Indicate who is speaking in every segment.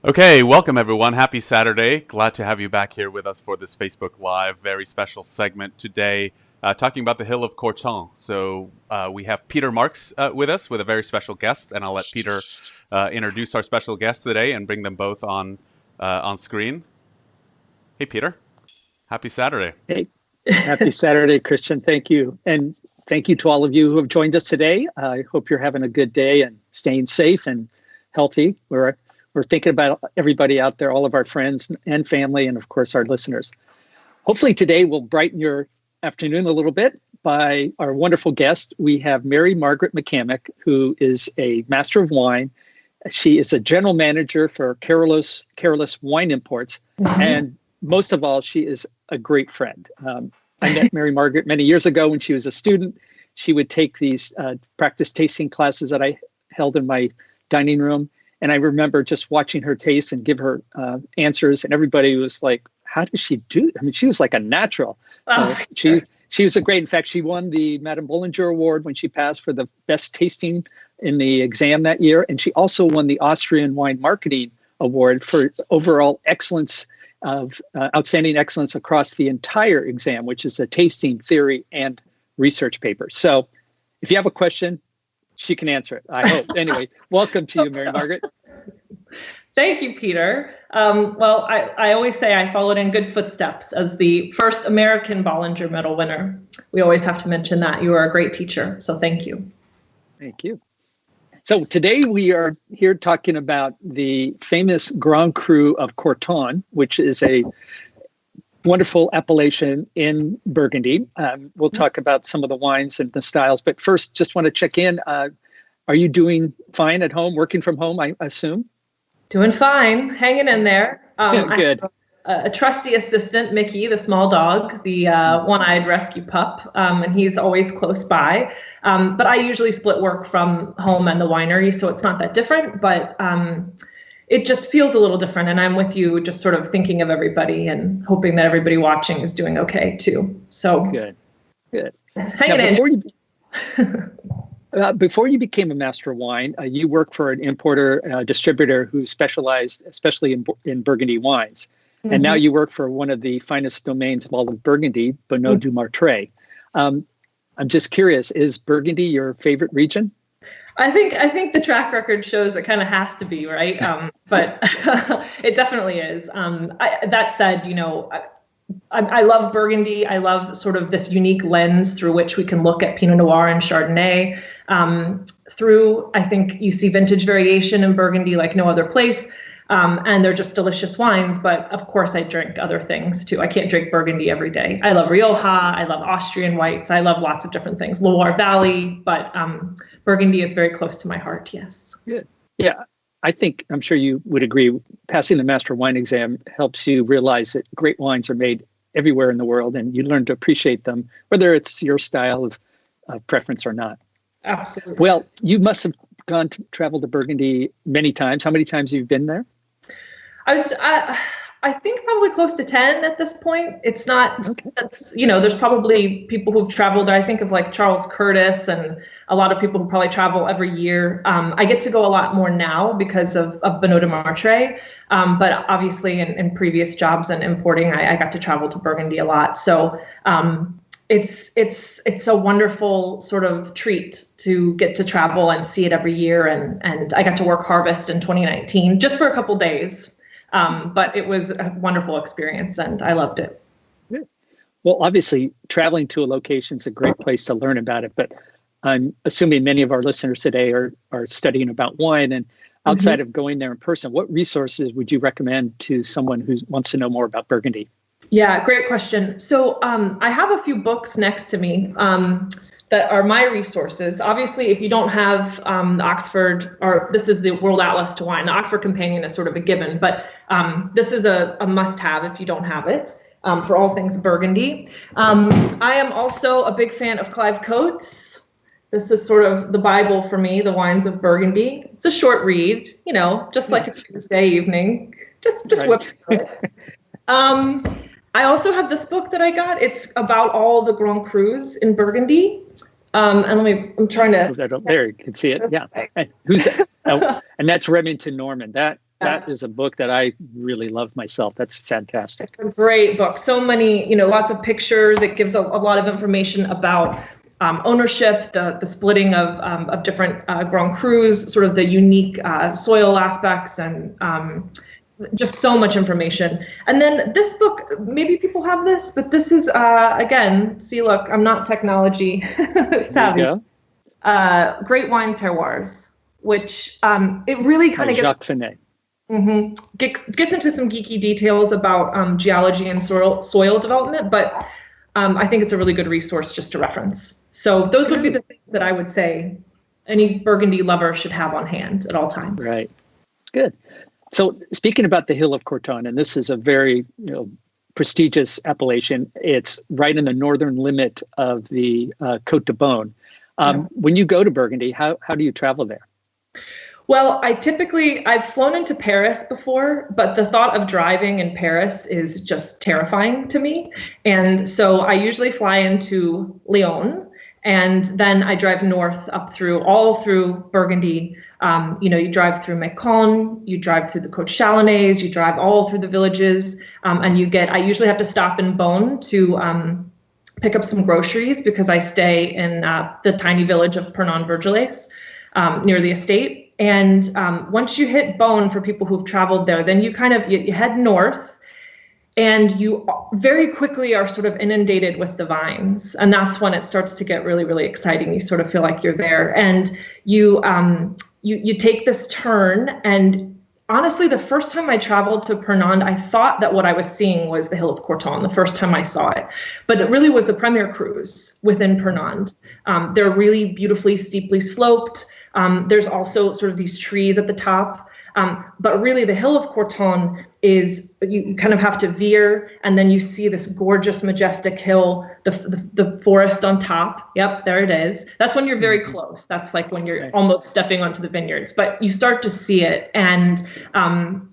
Speaker 1: Okay, welcome everyone. Happy Saturday. Glad to have you back here with us for this Facebook Live. Very special segment today, talking about the Hill of Corton. So we have Peter Marks with us with a very special guest, and I'll let Peter introduce our special guest today and bring them both on screen. Hey, Peter. Happy Saturday.
Speaker 2: Hey, happy Saturday, Christian. Thank you. And thank you to all of you who have joined us today. I hope you're having a good day and staying safe and healthy. We're thinking about everybody out there, all of our friends and family, and of course, our listeners. Hopefully today we'll brighten your afternoon a little bit by our wonderful guest. We have Margaret McCamic, who is a master of wine. She is a general manager for Carolus Wine Imports. Mm-hmm. And most of all, she is a great friend. I met Margaret many years ago when she was a student. She would take these practice tasting classes that I held in my dining room. And I remember just watching her taste and give her answers, and everybody was like, "How does she do it?" I mean, she was like a natural. She was a great. In fact, she won the Madame Bollinger Award when she passed for the best tasting in the exam that year, and she also won the Austrian Wine Marketing Award for overall excellence of outstanding excellence across the entire exam, which is the tasting theory and research paper. So, if you have a question, she can answer it, I hope. Anyway, welcome to you, Margaret.
Speaker 3: Thank you, Peter. Well, I always say I followed in good footsteps as the first American Bollinger Medal winner. We always have to mention that. You are a great teacher, so thank you.
Speaker 2: Thank you. So today we are here talking about the famous Grand Cru of Corton, which is a wonderful appellation in Burgundy. We'll talk about some of the wines and the styles, but first, just want to check in. Are you doing fine at home, working from home, I assume?
Speaker 3: Doing fine, hanging in there.
Speaker 2: Good.
Speaker 3: I have a trusty assistant, Mickey, the small dog, the one-eyed rescue pup, and he's always close by. But I usually split work from home and the winery, so it's not that different, but it just feels a little different. And I'm with you, just sort of thinking of everybody and hoping that everybody watching is doing okay too. So
Speaker 2: good.
Speaker 3: Hanging in.
Speaker 2: Before you became a master of wine, you worked for an importer, distributor who specialized especially in Burgundy wines. Mm-hmm. And now you work for one of the finest domains of all of Burgundy, Bonneau du Martray. I'm just curious, is Burgundy your favorite region?
Speaker 3: I think the track record shows it kind of has to be, right? But it definitely is. That said, I love Burgundy. I love sort of this unique lens through which we can look at Pinot Noir and Chardonnay. I think you see vintage variation in Burgundy like no other place. And they're just delicious wines. But of course, I drink other things too. I can't drink Burgundy every day. I love Rioja. I love Austrian whites. I love lots of different things. Loire Valley. But Burgundy is very close to my heart. Yes.
Speaker 2: Good. Yeah. I'm sure you would agree, passing the master wine exam helps you realize that great wines are made everywhere in the world, and you learn to appreciate them, whether it's your style of preference or not.
Speaker 3: Absolutely.
Speaker 2: Well, you must have traveled to Burgundy many times. How many times have you been there?
Speaker 3: I think probably close to 10 at this point. It's not, there's probably people who've traveled. I think of like Charles Curtis and a lot of people who probably travel every year. I get to go a lot more now because of Bonneau du Martray. But obviously in previous jobs and importing, I got to travel to Burgundy a lot. So it's a wonderful sort of treat to get to travel and see it every year. And I got to work Harvest in 2019 just for a couple days. But it was a wonderful experience and I loved it.
Speaker 2: Well, obviously, traveling to a location is a great place to learn about it. But I'm assuming many of our listeners today are studying about wine. And outside of going there in person, what resources would you recommend to someone who wants to know more about Burgundy?
Speaker 3: Yeah, great question. So I have a few books next to me that are my resources. Obviously, if you don't have the Oxford, or this is the World Atlas to Wine, the Oxford Companion is sort of a given, but this is a must-have if you don't have it for all things Burgundy. I am also a big fan of Clive Coates. This is sort of the Bible for me, The Wines of Burgundy. It's a short read, just like a Tuesday evening. Just whip through it. I also have this book that I got. It's about all the Grand Crus in Burgundy. I'm trying to.
Speaker 2: There, you can see it. Yeah. And who's that? Oh, and that's Remington Norman. That that is a book that I really love myself. That's fantastic.
Speaker 3: A great book. So many, lots of pictures. It gives a lot of information about ownership, the splitting of different Grand Crus, sort of the unique soil aspects, and just so much information. And then this book, maybe people have this, but this is, again, see, look, I'm not technology savvy. Great Wine Terroirs, which it really kind of
Speaker 2: Jacques Fenet.
Speaker 3: Gets into some geeky details about geology and soil development, but I think it's a really good resource just to reference. So those would be the things that I would say any Burgundy lover should have on hand at all times.
Speaker 2: Right. Good. So speaking about the Hill of Corton, and this is a very prestigious appellation. It's right in the northern limit of the Côte de Beaune. When you go to Burgundy, how do you travel there?
Speaker 3: Well, I've flown into Paris before, but the thought of driving in Paris is just terrifying to me. And so I usually fly into Lyon, and then I drive north all through Burgundy. You drive through Macon, you drive through the Côte Chalonnaise, you drive all through the villages, and I usually have to stop in Beaune to pick up some groceries because I stay in the tiny village of Pernon-Vergelès near the estate. And once you hit Beaune, for people who've traveled there, then you you head north, and you very quickly are sort of inundated with the vines. And that's when it starts to get really, really exciting. You sort of feel like you're there. And you take this turn. And honestly, the first time I traveled to Pernon, I thought that what I was seeing was the Hill of Corton the first time I saw it. But it really was the premier crus within Pernon. They're really beautifully, steeply sloped. There's also sort of these trees at the top. But really, the Hill of Corton is, you kind of have to veer, and then you see this gorgeous, majestic hill, the forest on top. Yep, there it is. That's when you're very close. That's like when you're almost stepping onto the vineyards. But you start to see it, and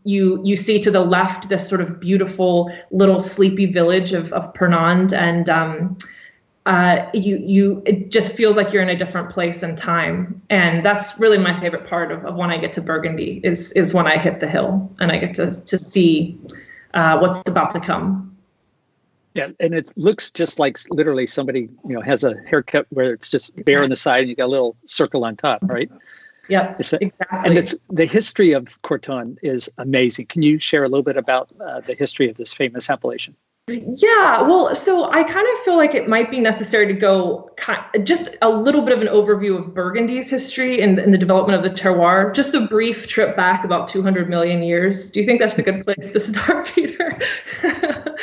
Speaker 3: you see to the left this sort of beautiful little sleepy village of Pernon, and it just feels like you're in a different place and time. And that's really my favorite part of when I get to Burgundy is when I hit the hill and I get to see what's about to come.
Speaker 2: Yeah, and it looks just like literally somebody has a haircut where it's just bare on the side and you got a little circle on top, right?
Speaker 3: Yeah, exactly.
Speaker 2: And the history of Corton is amazing. Can you share a little bit about the history of this famous appellation?
Speaker 3: Yeah, well, so I kind of feel like it might be necessary to go just a little bit of an overview of Burgundy's history and the development of the terroir. Just a brief trip back about 200 million years. Do you think that's a good place to start, Peter?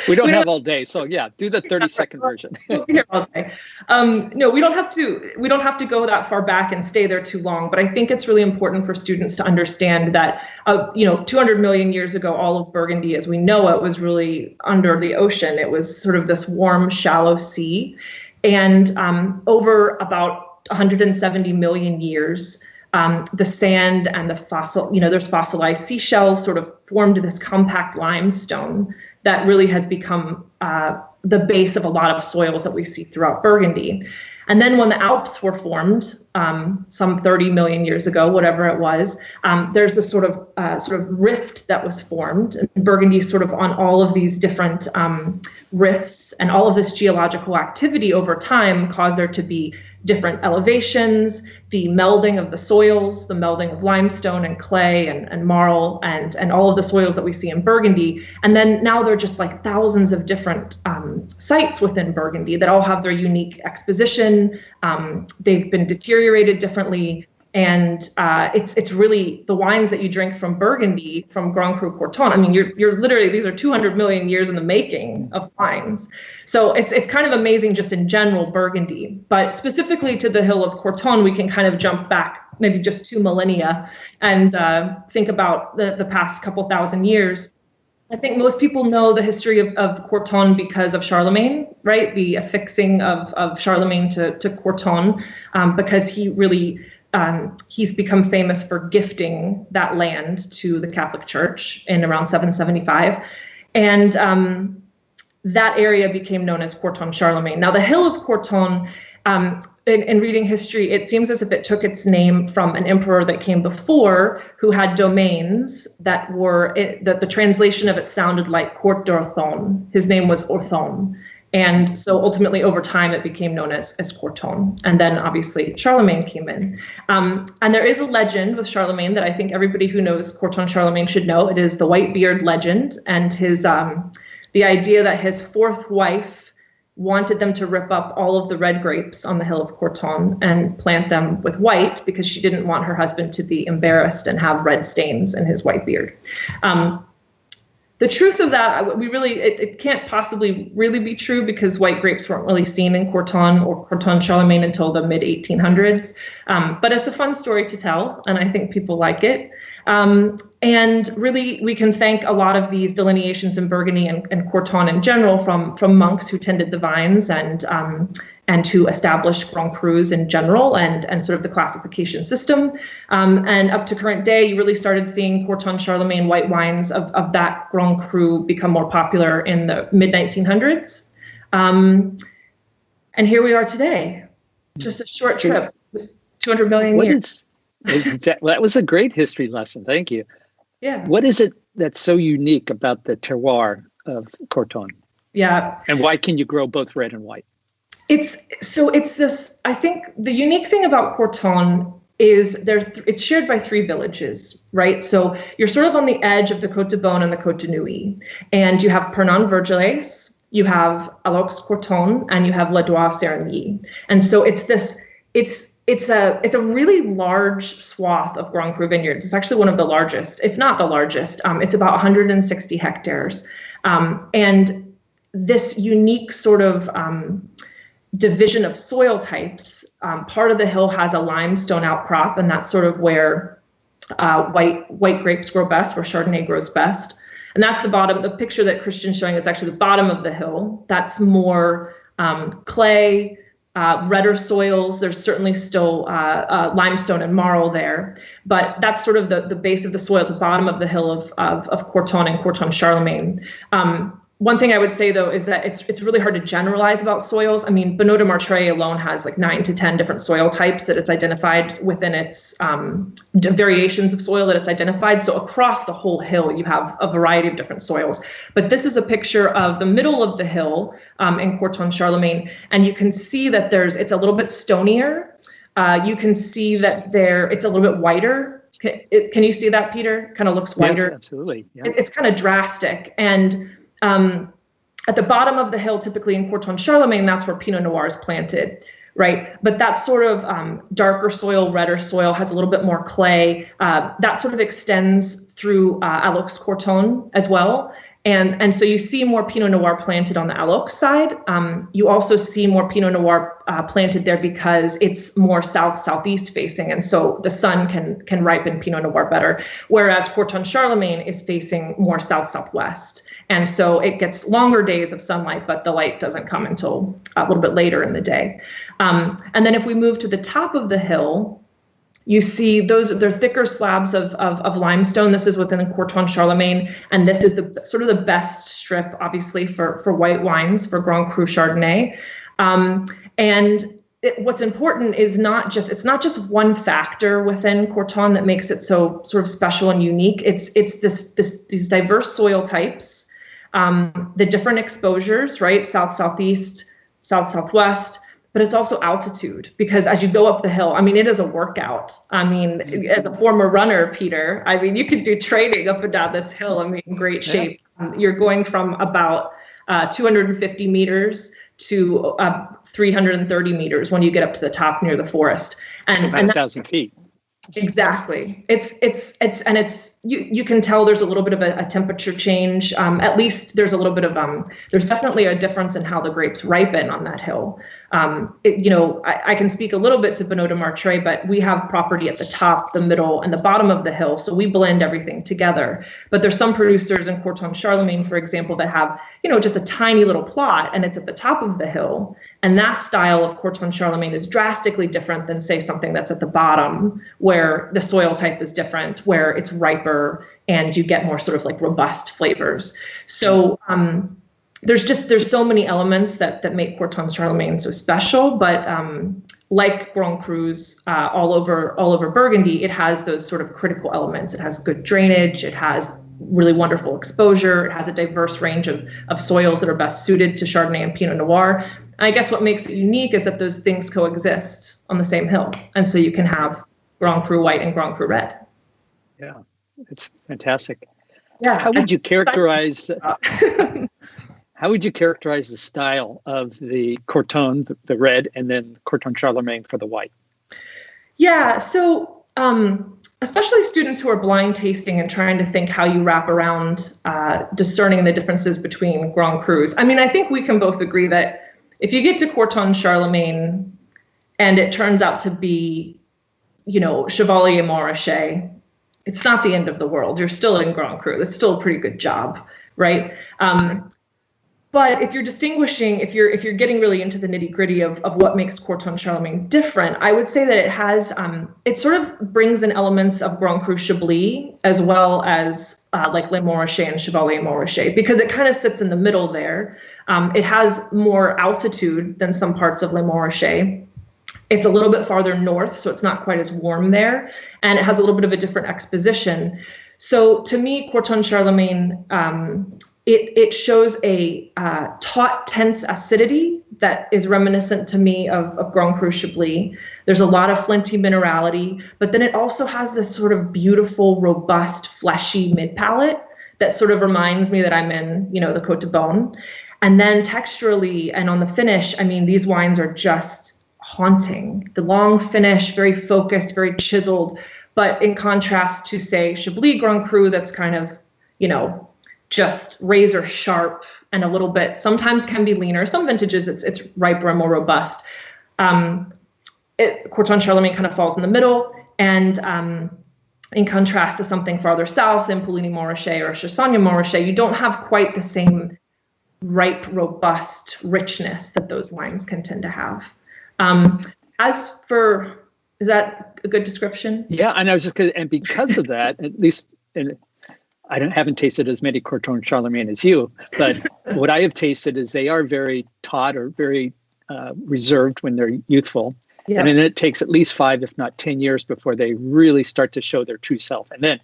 Speaker 2: We don't have all day, so yeah, do the 30-second version.
Speaker 3: We'll be here all day. No, we don't have to go that far back and stay there too long. But I think it's really important for students to understand that 200 million years ago, all of Burgundy, as we know it, was really under the ocean. It was sort of this warm, shallow sea. And over about 170 million years, the sand and the there's fossilized seashells sort of formed this compact limestone that really has become the base of a lot of soils that we see throughout Burgundy. And then when the Alps were formed, some 30 million years ago, whatever it was, there's this sort of rift that was formed. And Burgundy sort of on all of these different rifts, and all of this geological activity over time caused there to be different elevations, the melding of the soils, the melding of limestone and clay and marl and all of the soils that we see in Burgundy. And then now there are just like thousands of different sites within Burgundy that all have their unique exposition. They've been deteriorated differently. And it's really the wines that you drink from Burgundy, from Grand Cru Corton. I mean, you're literally, these are 200 million years in the making of wines. So it's kind of amazing just in general Burgundy. But specifically to the Hill of Corton, we can kind of jump back maybe just 2 millennia and think about the past couple thousand years. I think most people know the history of Corton because of Charlemagne, right? The affixing of Charlemagne to Corton, because he really... he's become famous for gifting that land to the Catholic Church in around 775. And that area became known as Corton Charlemagne. Now, the Hill of Corton in reading history, it seems as if it took its name from an emperor that came before who had domains that were, that the translation of it sounded like Court d'Orthon. His name was Orthon. And so ultimately over time it became known as Corton. And then obviously Charlemagne came in. And there is a legend with Charlemagne that I think everybody who knows Corton Charlemagne should know. It is the white beard legend, and his the idea that his fourth wife wanted them to rip up all of the red grapes on the hill of Corton and plant them with white because she didn't want her husband to be embarrassed and have red stains in his white beard. The truth of that, it can't possibly really be true because white grapes weren't really seen in Corton or Corton Charlemagne until the mid 1800s. But it's a fun story to tell, and I think people like it. And really, we can thank a lot of these delineations in Burgundy and Corton in general from monks who tended the vines and who established Grand Crus in general and sort of the classification system. And up to current day, you really started seeing Corton Charlemagne white wines of that Grand Cru become more popular in the mid 1900s. And here we are today, just a short trip, 200 million years.
Speaker 2: Well, that was a great history lesson. Thank you.
Speaker 3: Yeah.
Speaker 2: What is it that's so unique about the terroir of Corton?
Speaker 3: Yeah.
Speaker 2: And why can you grow both red and white?
Speaker 3: It's this, I think the unique thing about Corton is it's shared by 3 villages, right? So you're sort of on the edge of the Côte de Beaune and the Côte de Nuits, and you have Pernon-Vergelès, you have Aloxe-corton, and you have Les Doigts-Serigny. And so it's a really large swath of Grand Cru vineyards. It's actually one of the largest, if not the largest. It's about 160 hectares. And this unique sort of division of soil types, part of the hill has a limestone outcrop, and that's sort of where white grapes grow best, where Chardonnay grows best. And that's the bottom. The picture that Christian's showing is actually the bottom of the hill. That's more clay, redder soils. There's certainly still limestone and marl there, but that's sort of the base of the soil, the bottom of the hill of Corton and Corton Charlemagne. One thing I would say, though, is that it's really hard to generalize about soils. I mean, Bonneau de Martrey alone has like 9 to 10 different soil types that it's identified within its variations of soil that it's identified. So across the whole hill, you have a variety of different soils. But this is a picture of the middle of the hill in Corton Charlemagne, and you can see that it's a little bit stonier. You can see that it's a little bit whiter. Can you see that, Peter? Kind of looks whiter.
Speaker 2: Yes, absolutely. Yeah.
Speaker 3: It's kind of drastic. And at the bottom of the hill, typically in Corton Charlemagne, that's where Pinot Noir is planted, right? But that sort of darker soil, redder soil has a little bit more clay. That sort of extends through Aloxe-corton as well. And so you see more Pinot Noir planted on the Aloxe side. You also see more Pinot Noir planted there because it's more south-southeast facing. And so the sun can ripen Pinot Noir better. Whereas Corton Charlemagne is facing more south-southwest. And so it gets longer days of sunlight, but the light doesn't come until a little bit later in the day. And then if we move to the top of the hill, you see they're thicker slabs of limestone. This is within the Corton Charlemagne, and this is the sort of the best strip, obviously, for white wines, for Grand Cru Chardonnay. What's important is it's not just one factor within Corton that makes it so sort of special and unique. It's these diverse soil types, the different exposures, right? South, southeast, south, southwest. But it's also altitude, because as you go up the hill, I mean, it is a workout. I mean, as a former runner, Peter, I mean, you could do training up and down this hill. I mean, in great shape. Yeah. You're going from about 250 meters to 330 meters when you get up to the top near the forest.
Speaker 2: And about 1,000 feet.
Speaker 3: Exactly. You can tell there's a little bit of a temperature change. At least there's a little bit of there's definitely a difference in how the grapes ripen on that hill. I can speak a little bit to Bonneau de Martrey, but we have property at the top, the middle, and the bottom of the hill, so we blend everything together. But there's some producers in Corton Charlemagne, for example, that have just a tiny little plot, and it's at the top of the hill. And that style of Corton Charlemagne is drastically different than, say, something that's at the bottom, where the soil type is different, where it's riper, and you get more sort of like robust flavors. So there's so many elements that make Corton Charlemagne so special, but like Grand Crus all over Burgundy, it has those sort of critical elements. It has good drainage, it has really wonderful exposure, it has a diverse range of soils that are best suited to Chardonnay and Pinot Noir. And I guess what makes it unique is that those things coexist on the same hill, and so you can have Grand Cru White and Grand Cru Red.
Speaker 2: Yeah, it's fantastic.
Speaker 3: Yeah.
Speaker 2: How would you characterize? How would you characterize the style of the Corton, the red, and then Corton Charlemagne for the white?
Speaker 3: Yeah, so especially students who are blind tasting and trying to think how you wrap around discerning the differences between Grand Crus. I mean, I think we can both agree that if you get to Corton Charlemagne and it turns out to be, Chevalier Montrachet, it's not the end of the world. You're still in Grand Cru. That's still a pretty good job, right? But if you're distinguishing, if you're getting really into the nitty gritty of what makes Corton Charlemagne different, I would say that it has, it sort of brings in elements of Grand Cru Chablis as well as like Le Montrachet and Chevalier Montrachet, because it kind of sits in the middle there. It has more altitude than some parts of Le Montrachet. It's a little bit farther north, so it's not quite as warm there, and it has a little bit of a different exposition. So to me, Corton Charlemagne, it shows a taut, tense acidity that is reminiscent to me of Grand Cru Chablis. There's a lot of flinty minerality, but then it also has this sort of beautiful, robust, fleshy mid-palate that sort of reminds me that I'm in, the Côte de Beaune. And then texturally and on the finish, I mean, these wines are just haunting. The long finish, very focused, very chiseled, but in contrast to, say, Chablis Grand Cru, that's kind of, just razor sharp and a little bit, sometimes can be leaner. Some vintages it's riper and more robust. Corton Charlemagne kind of falls in the middle, and in contrast to something farther south in Puligny Montrachet or Chassagne Montrachet, you don't have quite the same ripe, robust richness that those wines can tend to have. As for, is that a good description?
Speaker 2: Yeah, and I was just going to, and because of that, at least I haven't tasted as many Corton Charlemagne as you, but what I have tasted is they are very taut or very reserved when they're youthful. Yeah. And then it takes at least 5, if not 10 years before they really start to show their true self. And then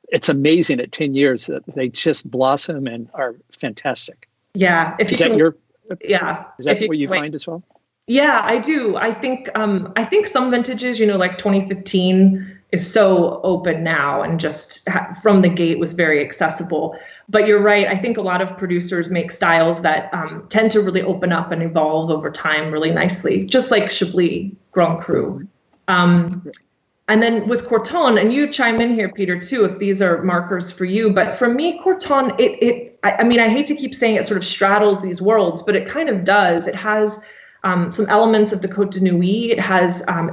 Speaker 2: it's amazing at 10 years that they just blossom and are fantastic.
Speaker 3: Yeah.
Speaker 2: Is that
Speaker 3: what
Speaker 2: you find as well?
Speaker 3: Yeah, I do. I think some vintages, like 2015 is so open now and just from the gate was very accessible. But you're right. I think a lot of producers make styles that tend to really open up and evolve over time really nicely, just like Chablis Grand Cru. And then with Corton, and you chime in here, Peter, too, if these are markers for you. But for me, Corton, I hate to keep saying it sort of straddles these worlds, but it kind of does. It has some elements of the Côte de Nuit.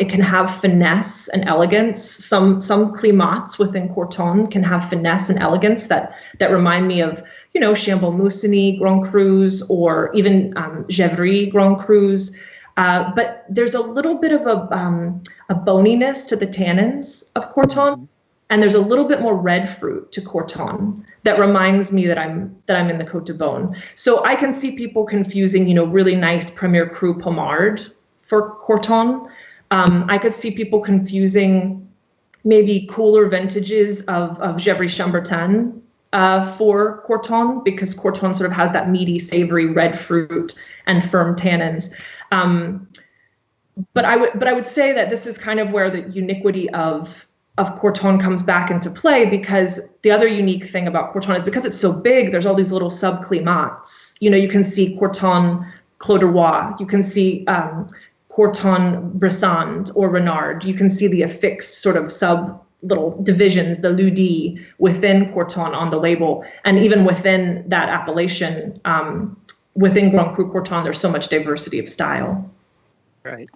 Speaker 3: It can have finesse and elegance. Some climats within Corton can have finesse and elegance that remind me of, Chambon-Musigny Grand Crus or even Gevrey Grand Crus. But there's a little bit of a boniness to the tannins of Corton, and there's a little bit more red fruit to Corton that reminds me that I'm in the Côte de Beaune. So I can see people confusing, really nice Premier Cru Pommard for Corton. I could see people confusing maybe cooler vintages of Gevrey Chambertin for Corton, because Corton sort of has that meaty, savory red fruit and firm tannins. But I would say that this is kind of where the uniquity of Corton comes back into play, because the other unique thing about Corton is because it's so big, there's all these little sub-climats. You can see Corton Clos de Roi, you can see Corton Bressand or Renard, you can see the affixed sort of sub little divisions, the Ludi, within Corton on the label. And even within that appellation, within Grand Cru Corton, there's so much diversity of style.
Speaker 2: Right.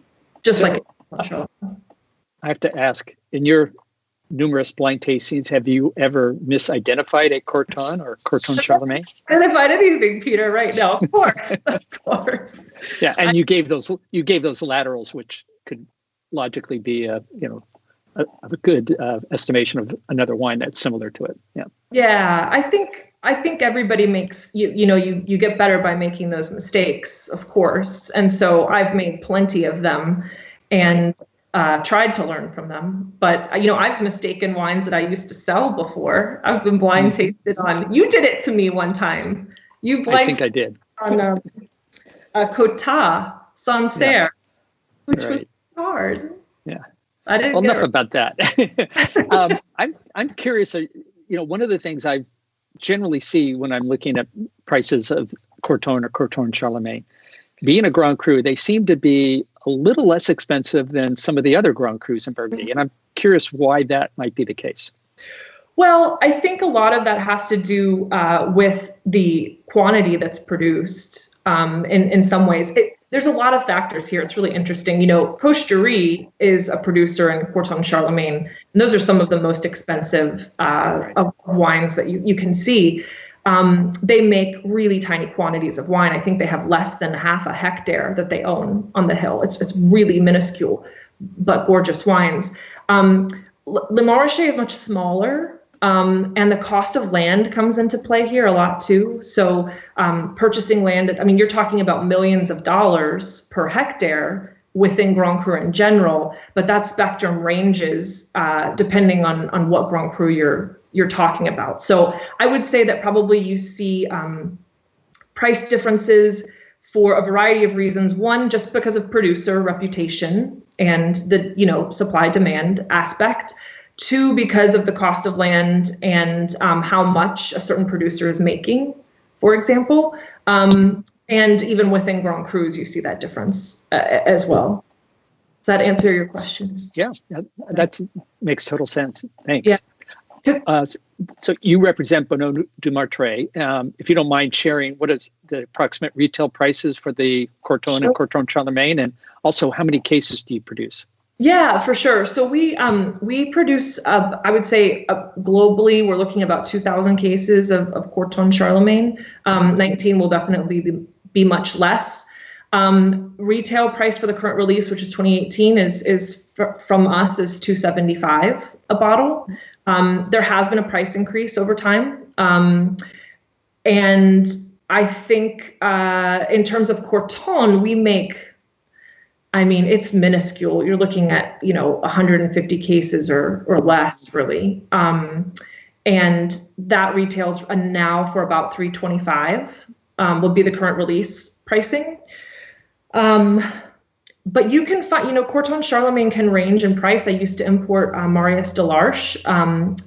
Speaker 3: Just like
Speaker 2: I have to ask, in your numerous blind tastings, have you ever misidentified a Corton or Corton Charlemagne?
Speaker 3: Identified anything, Peter? Right now, of course, of course.
Speaker 2: Yeah, and you gave those laterals, which could logically be a good estimation of another wine that's similar to it. Yeah.
Speaker 3: Yeah, I think I think everybody makes, you get better by making those mistakes, of course. And so I've made plenty of them and tried to learn from them. But, I've mistaken wines that I used to sell before. I've been blind tasted on, you did it to me one time. You blind
Speaker 2: I think I did.
Speaker 3: On Cota Sancerre, which was hard.
Speaker 2: Yeah.
Speaker 3: I didn't
Speaker 2: well, enough about that. I'm curious, one of the things I generally see when I'm looking at prices of Corton or Corton Charlemagne, being a Grand Cru, they seem to be a little less expensive than some of the other Grand Crus in Burgundy. And I'm curious why that might be the case.
Speaker 3: Well, I think a lot of that has to do with the quantity that's produced in some ways. There's a lot of factors here. It's really interesting. Coche is a producer in Corton Charlemagne, and those are some of the most expensive of wines that you can see. They make really tiny quantities of wine. I think they have less than half a hectare that they own on the hill. It's really minuscule, but gorgeous wines. Le Marché is much smaller. And the cost of land comes into play here a lot too. So purchasing land, you're talking about millions of dollars per hectare within Grand Cru in general, but that spectrum ranges depending on what Grand Cru you're talking about. So I would say that probably you see price differences for a variety of reasons. One, just because of producer reputation and the supply demand aspect. Two, because of the cost of land and how much a certain producer is making, for example. And even within Grand Crus, you see that difference as well. Does that answer your question?
Speaker 2: Yeah, that makes total sense. Thanks.
Speaker 3: Yeah.
Speaker 2: So you represent Bonneau du Martray. If you don't mind sharing, what is the approximate retail prices for the Corton and Corton Charlemagne? And also, how many cases do you produce?
Speaker 3: Yeah, for sure. So we produce, I would say globally, we're looking at about 2,000 cases of Corton Charlemagne. 19 will definitely be much less. Retail price for the current release, which is 2018, is from us is $275 a bottle. There has been a price increase over time. And I think in terms of Corton, we make, it's minuscule. You're looking at, 150 cases or less, really. And that retails now for about $325 will be the current release pricing. But you can find, Corton Charlemagne can range in price. I used to import Marius de l'Arche.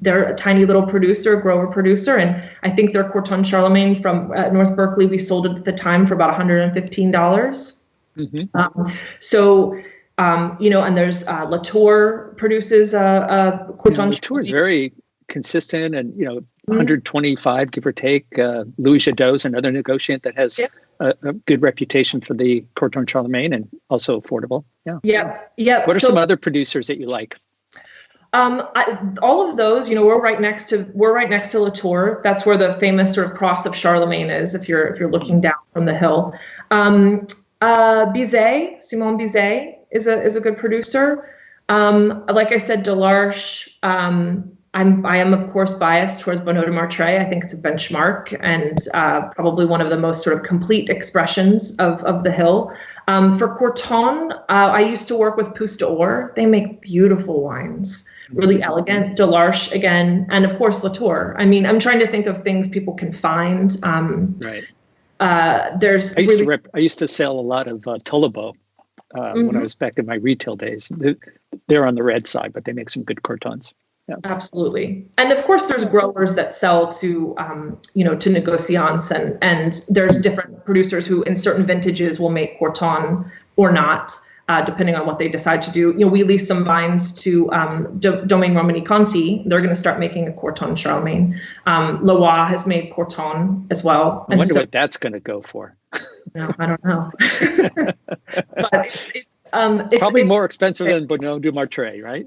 Speaker 3: They're a tiny little grower producer. And I think their Corton Charlemagne from North Berkeley, we sold it at the time for about $115. Mm-hmm. And there's Latour produces Corton.
Speaker 2: Latour is very consistent and, 125, give or take. Louis Jadot is another negotiant that has a good reputation for the Corton Charlemagne and also affordable. Yeah. What are some other producers that you like?
Speaker 3: All of those, we're right next to Latour. That's where the famous sort of cross of Charlemagne is. If you're looking down from the hill. Bizet, Simon Bizet is a good producer. Like I said, Delarche, I am of course biased towards Bonneau du Martray. I think it's a benchmark and probably one of the most sort of complete expressions of the hill. For Corton, I used to work with Pousse d'Or. They make beautiful wines, really elegant. Delarche again, and of course Latour. I'm trying to think of things people can find.
Speaker 2: Right.
Speaker 3: I
Speaker 2: used to sell a lot of Tullabo when I was back in my retail days. They're on the red side, but they make some good Cortons. Yeah.
Speaker 3: Absolutely. And of course, there's growers that sell to negociants, and there's different producers who in certain vintages will make Corton or not, depending on what they decide to do. We lease some vines to Domaine Romani-Conti. They're going to start making a Corton Charlemagne. Loire has made Corton as well.
Speaker 2: I wonder what that's going to go for.
Speaker 3: No, I don't know. But
Speaker 2: it's probably more expensive than Bonneau du Martray, right?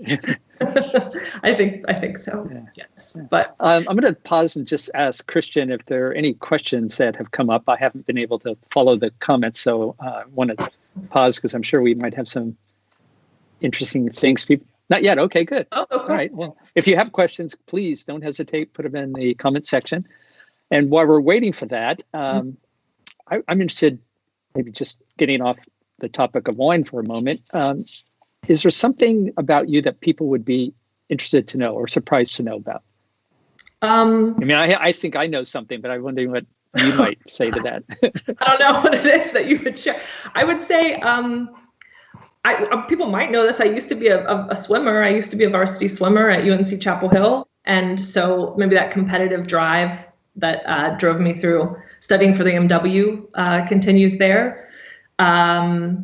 Speaker 3: I think so. Yeah. Yes. But
Speaker 2: I'm going to pause and just ask Christian if there are any questions that have come up. I haven't been able to follow the comments, so I want to pause because I'm sure we might have some interesting things. Not yet. Okay, good.
Speaker 3: Oh, okay.
Speaker 2: All right. Well, if you have questions, please don't hesitate. Put them in the comment section. And while we're waiting for that, I'm interested, maybe just getting off the topic of wine for a moment. Is there something about you that people would be interested to know or surprised to know about? I mean, I think I know something, but I'm wondering what you might say to that.
Speaker 3: I don't know what it is that you would share. I would say, people might know this. I used to be a swimmer. I used to be a varsity swimmer at UNC Chapel Hill. And so maybe that competitive drive that drove me through studying for the MW continues there. I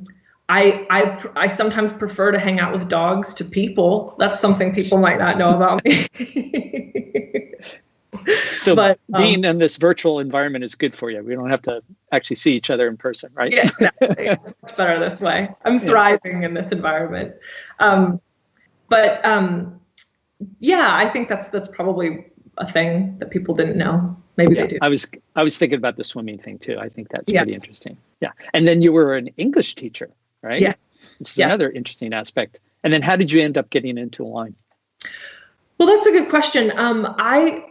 Speaker 3: sometimes prefer to hang out with dogs to people. That's something people might not know about me.
Speaker 2: So being in this virtual environment is good for you. We don't have to actually see each other in person, right?
Speaker 3: Yeah, exactly. It's much better this way. I'm thriving in this environment. Yeah, I think that's probably a thing that people didn't know. Maybe they do.
Speaker 2: I was thinking about the swimming thing too. I think that's pretty interesting. Yeah. And then you were an English teacher, right?
Speaker 3: Yeah.
Speaker 2: Which is another interesting aspect. And then how did you end up getting into wine?
Speaker 3: Well, that's a good question. I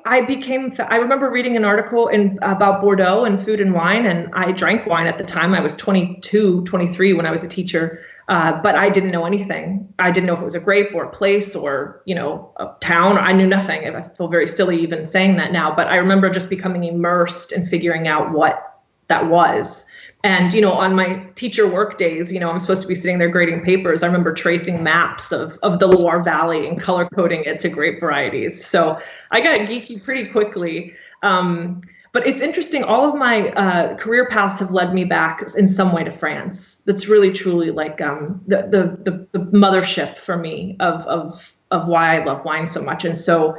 Speaker 3: remember reading an article about Bordeaux and food and wine, and I drank wine at the time. I was 22, 23 when I was a teacher, but I didn't know anything. I didn't know if it was a grape or a place or, a town. I knew nothing. I feel very silly even saying that now, but I remember just becoming immersed and figuring out what that was. And, on my teacher work days, I'm supposed to be sitting there grading papers. I remember tracing maps of the Loire Valley and color coding it to grape varieties. So I got geeky pretty quickly. But it's interesting. All of my career paths have led me back in some way to France. That's really, truly like the mothership for me of why I love wine so much. And so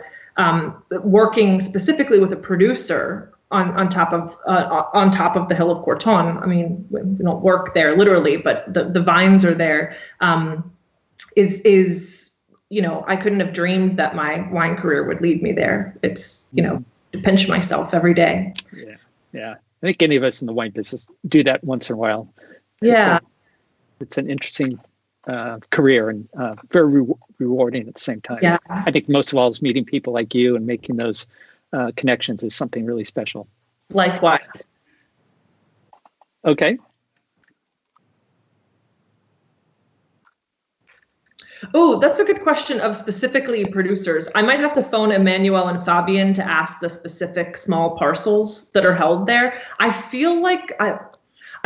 Speaker 3: working specifically with a producer on top of the Hill of Corton. I mean, we don't work there literally, but the vines are there. I couldn't have dreamed that my wine career would lead me there. It's to pinch myself every day.
Speaker 2: Yeah. I think any of us in the wine business do that once in a while.
Speaker 3: Yeah,
Speaker 2: it's an interesting career and very rewarding at the same time.
Speaker 3: Yeah,
Speaker 2: I think most of all is meeting people like you and making those connections is something really special.
Speaker 3: Likewise.
Speaker 2: Okay.
Speaker 3: Oh, that's a good question of specifically producers. I might have to phone Emmanuel and Fabian to ask the specific small parcels that are held there. I feel like I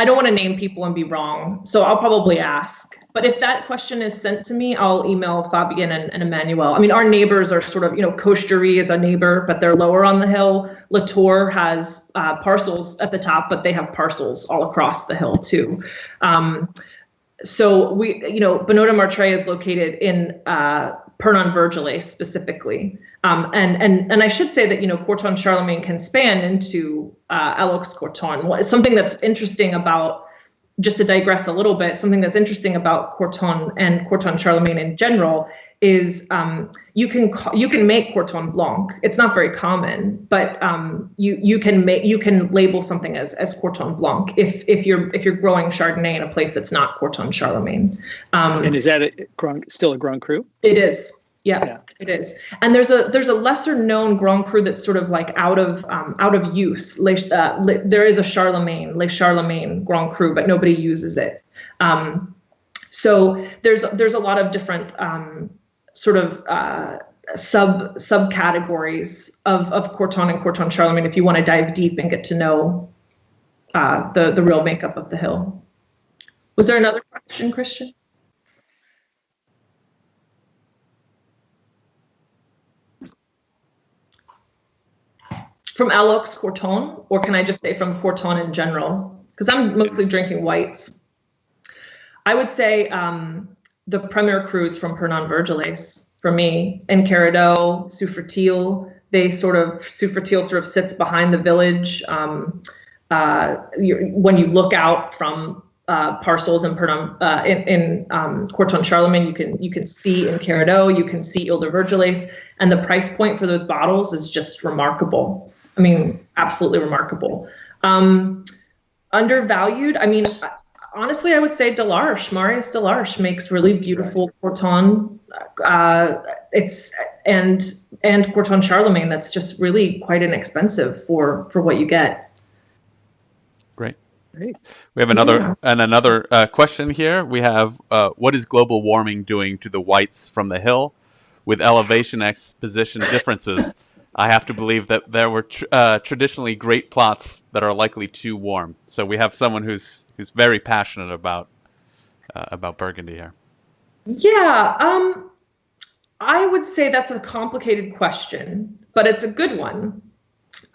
Speaker 3: don't want to name people and be wrong, so I'll probably ask. But if that question is sent to me, I'll email Fabian and Emmanuel. I mean, our neighbors are sort of, Cocherie is a neighbor, but they're lower on the hill. Latour has parcels at the top, but they have parcels all across the hill too. So we, Bonneau de Martrey is located in Pernon-Vergelais specifically. And I should say that, Corton Charlemagne can span into Aloxe-corton. Something that's interesting about, just to digress a little bit, something that's interesting about Corton and Corton Charlemagne in general is you can make Corton Blanc. It's not very common, but you can label something as Corton Blanc if you're growing Chardonnay in a place that's not Corton Charlemagne.
Speaker 2: And is that still a Grand Cru?
Speaker 3: It is. Yeah, it is. And there's a lesser known Grand Cru that's sort of like out of use. There is a Charlemagne, Le Charlemagne Grand Cru, but nobody uses it. So there's a lot of different subcategories of Corton and Corton Charlemagne if you want to dive deep and get to know the real makeup of the hill. Was there another question, Christian? From Aloxe-corton, or can I just say from Corton in general? Because I'm mostly drinking whites. I would say the premier crus from Pernon-Vergelais for me, and Caradoc, Souffretil. Souffretil sort of sits behind the village. When you look out from parcels in Corton Charlemagne, you can see in Caradoc, you can see Ile-de-Vergelais, and the price point for those bottles is just remarkable. I mean, absolutely remarkable. Undervalued. I mean, honestly, I would say Delarche, Marius Delarche makes really beautiful Corton. It's and Corton Charlemagne that's just really quite inexpensive for what you get.
Speaker 1: Great. We have another question here. We have, what is global warming doing to the whites from the hill? With elevation exposition differences, I have to believe that there were traditionally great plots that are likely too warm. So we have someone who's very passionate about Burgundy here.
Speaker 3: Yeah, I would say that's a complicated question, but it's a good one.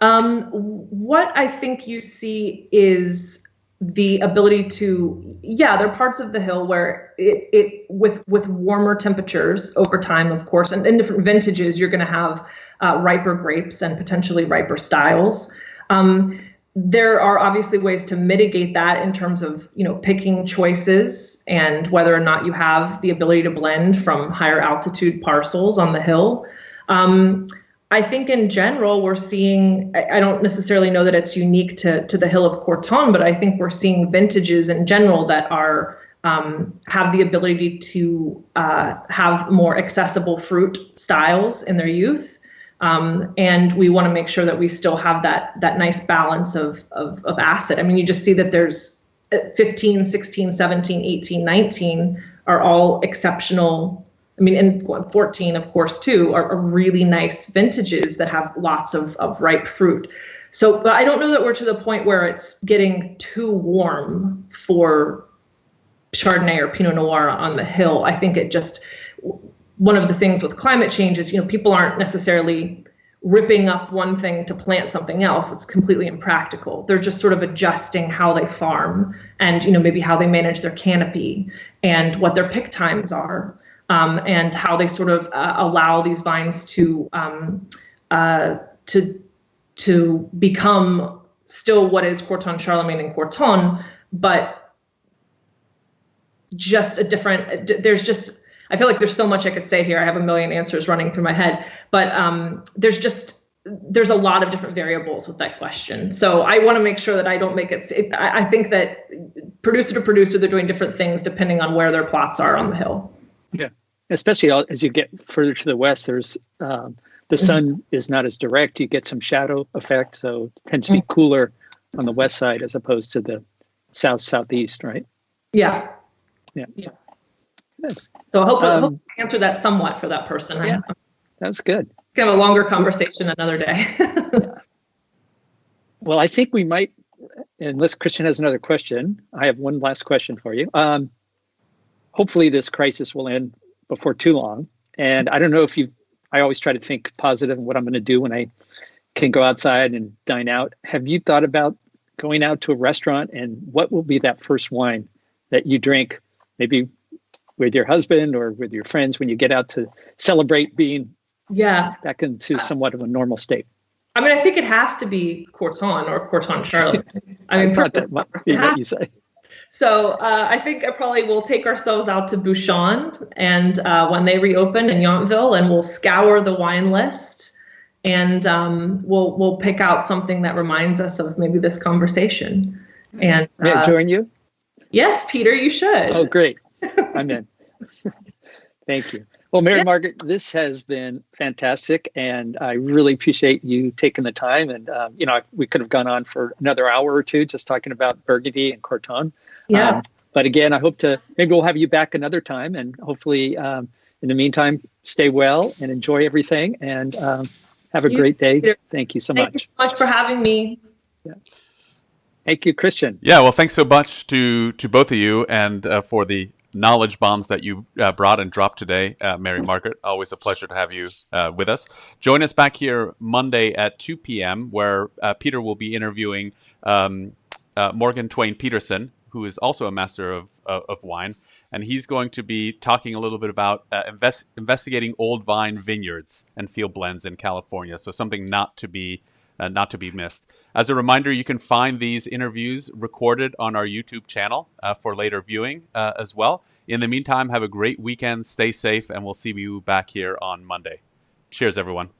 Speaker 3: What I think you see is the ability to, there are parts of the hill where it with warmer temperatures over time, of course, and in different vintages, you're going to have riper grapes and potentially riper styles. There are obviously ways to mitigate that in terms of, picking choices and whether or not you have the ability to blend from higher altitude parcels on the hill. I think in general, we're seeing, I don't necessarily know that it's unique to the Hill of Corton, but I think we're seeing vintages in general that are have the ability to have more accessible fruit styles in their youth. And we want to make sure that we still have that nice balance of acid. I mean, you just see that there's 15, 16, 17, 18, 19 are all exceptional. I mean, and 14, of course, too, are really nice vintages that have lots of ripe fruit. So, but I don't know that we're to the point where it's getting too warm for Chardonnay or Pinot Noir on the hill. I think it just, one of the things with climate change is, people aren't necessarily ripping up one thing to plant something else. It's completely impractical. They're just sort of adjusting how they farm and, maybe how they manage their canopy and what their pick times are. And how they sort of allow these vines to become still what is Corton Charlemagne and Corton, but just a different. I feel like there's so much I could say here. I have a million answers running through my head, but there's a lot of different variables with that question. So I want to make sure that I don't make it. I think that producer to producer, they're doing different things depending on where their plots are on the hill.
Speaker 2: Yeah. Especially as you get further to the west, there's the sun is not as direct. You get some shadow effect, so it tends to be cooler on the west side as opposed to the southeast, right?
Speaker 3: Yeah. Good. So I hope I answered that somewhat for that person.
Speaker 2: Yeah, that's good.
Speaker 3: We can have a longer conversation another day.
Speaker 2: Well, I think we might, unless Christian has another question. I have one last question for you. Hopefully this crisis will end before too long. And I don't know if I always try to think positive in what I'm going to do when I can go outside and dine out. Have you thought about going out to a restaurant, and what will be that first wine that you drink, maybe with your husband or with your friends when you get out to celebrate being back into somewhat of a normal state?
Speaker 3: I mean, I think it has to be Corton or Corton Charlemagne. I mean,
Speaker 2: that might be what you say.
Speaker 3: So I think I probably will take ourselves out to Bouchon and when they reopen in Yountville, and we'll scour the wine list, and we'll pick out something that reminds us of maybe this conversation. And
Speaker 2: may I join you?
Speaker 3: Yes, Peter, you should.
Speaker 2: Oh, great. I'm in. Thank you. Well, Mary Margaret, this has been fantastic, and I really appreciate you taking the time. And we could have gone on for another hour or two just talking about Burgundy and Corton.
Speaker 3: Yeah.
Speaker 2: But again, I hope maybe we'll have you back another time, and hopefully, in the meantime, stay well and enjoy everything, and have a great day.
Speaker 3: Peter.
Speaker 2: Thank you so much.
Speaker 3: Thank you so much for having me.
Speaker 2: Yeah. Thank you, Christian.
Speaker 1: Yeah, well, thanks so much to both of you, and for the knowledge bombs that you brought and dropped today, Mary Margaret. Always a pleasure to have you with us. Join us back here Monday at 2 p.m., where Peter will be interviewing Morgan Twain Peterson, who is also a master of wine, and he's going to be talking a little bit about investigating old vine vineyards and field blends in California. So something not to be missed. As a reminder, you can find these interviews recorded on our YouTube channel for later viewing as well. In the meantime, have a great weekend, stay safe, and we'll see you back here on Monday. Cheers, everyone.